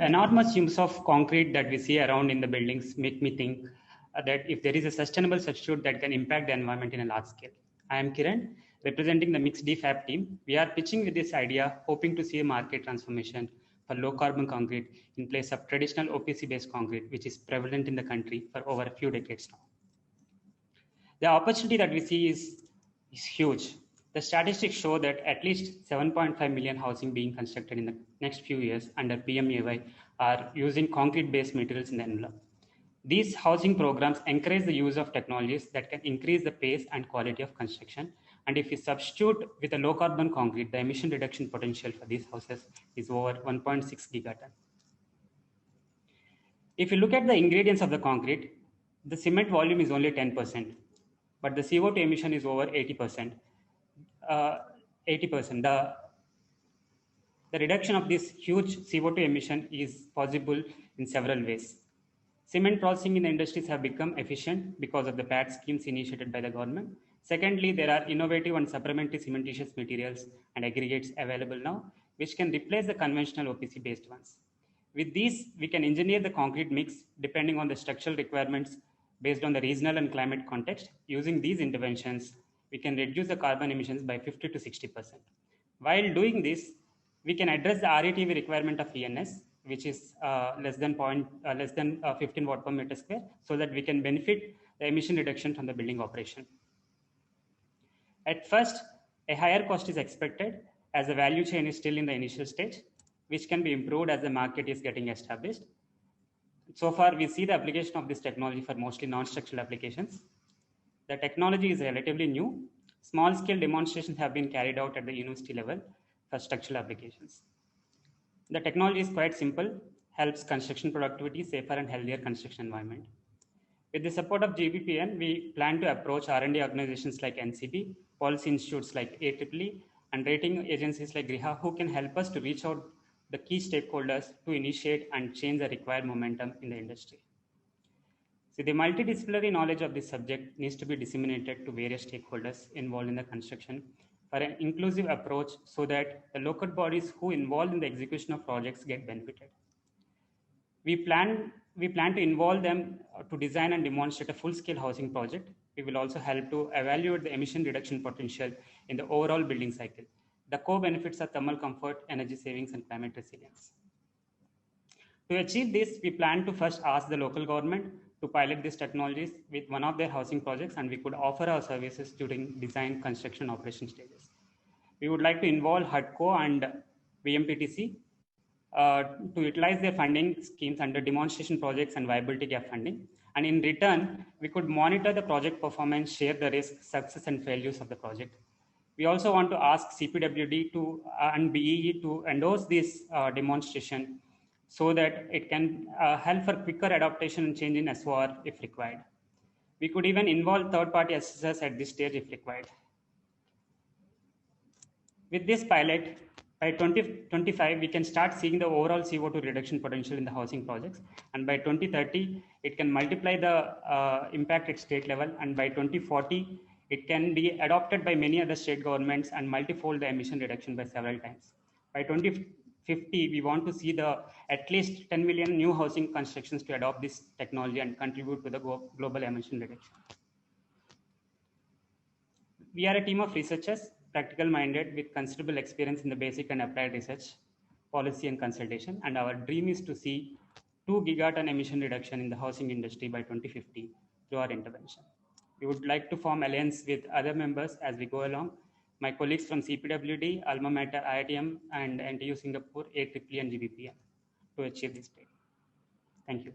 enormous use of concrete that we see around in the buildings make me think that if there is a sustainable substitute that can impact the environment in a large scale. I am Kiran, representing the Mixed DFAB team. We are pitching with this idea, hoping to see a market transformation for low carbon concrete in place of traditional OPC based concrete, which is prevalent in the country for over a few decades now. The opportunity that we see is huge. The statistics show that at least 7.5 million housing being constructed in the next few years under PMAY are using concrete-based materials in the envelope. These housing programs encourage the use of technologies that can increase the pace and quality of construction. And if we substitute with a low carbon concrete, the emission reduction potential for these houses is over 1.6 gigaton. If you look at the ingredients of the concrete, the cement volume is only 10%, but the CO2 emission is over 80%. 80%. The reduction of this huge CO2 emission is possible in several ways. Cement processing in the industries have become efficient because of the PAT schemes initiated by the government. Secondly, there are innovative and supplementary cementitious materials and aggregates available now, which can replace the conventional OPC-based ones. With these, we can engineer the concrete mix depending on the structural requirements based on the regional and climate context. Using these interventions, we can reduce the carbon emissions by 50 to 60%. While doing this, we can address the RETV requirement of ENS, which is less than 15 watt per meter square, so that we can benefit the emission reduction from the building operation. At first, a higher cost is expected as the value chain is still in the initial stage, which can be improved as the market is getting established. So far, we see the application of this technology for mostly non-structural applications. The technology is relatively new. Small-scale demonstrations have been carried out at the university level for structural applications. The technology is quite simple, helps construction productivity, safer and healthier construction environment. With the support of GBPN, we plan to approach R&D organizations like NCB, policy institutes like AEEE, and rating agencies like GRIHA, who can help us to reach out the key stakeholders to initiate and change the required momentum in the industry. So the multidisciplinary knowledge of this subject needs to be disseminated to various stakeholders involved in the construction for an inclusive approach so that the local bodies who involved in the execution of projects get benefited. We plan to involve them to design and demonstrate a full-scale housing project. We will also help to evaluate the emission reduction potential in the overall building cycle. The core benefits are thermal comfort, energy savings, and climate resilience. To achieve this, we plan to first ask the local government to pilot these technologies with one of their housing projects, and we could offer our services during design, construction, operation stages. We would like to involve HUDCO and VMPTC to utilize their funding schemes under demonstration projects and viability gap funding. And in return, we could monitor the project performance, share the risk, success, and failures of the project. We also want to ask CPWD and BEE to endorse this demonstration so that it can help for quicker adaptation and change in SOR if required. We could even involve third-party assessors at this stage if required. With this pilot, by 2025, we can start seeing the overall CO2 reduction potential in the housing projects. And by 2030, it can multiply the impact at state level. And by 2040, it can be adopted by many other state governments and multifold the emission reduction by several times. By 2050, we want to see at least 10 million new housing constructions to adopt this technology and contribute to the global emission reduction. We are a team of researchers, practical minded with considerable experience in the basic and applied research, policy and consultation. And our dream is to see 2 gigaton emission reduction in the housing industry by 2050 through our intervention. We would like to form alliance with other members as we go along. My colleagues from CPWD, Alma Mater, IITM, and NTU Singapore, AEEE and GBPN to achieve this goal. Thank you.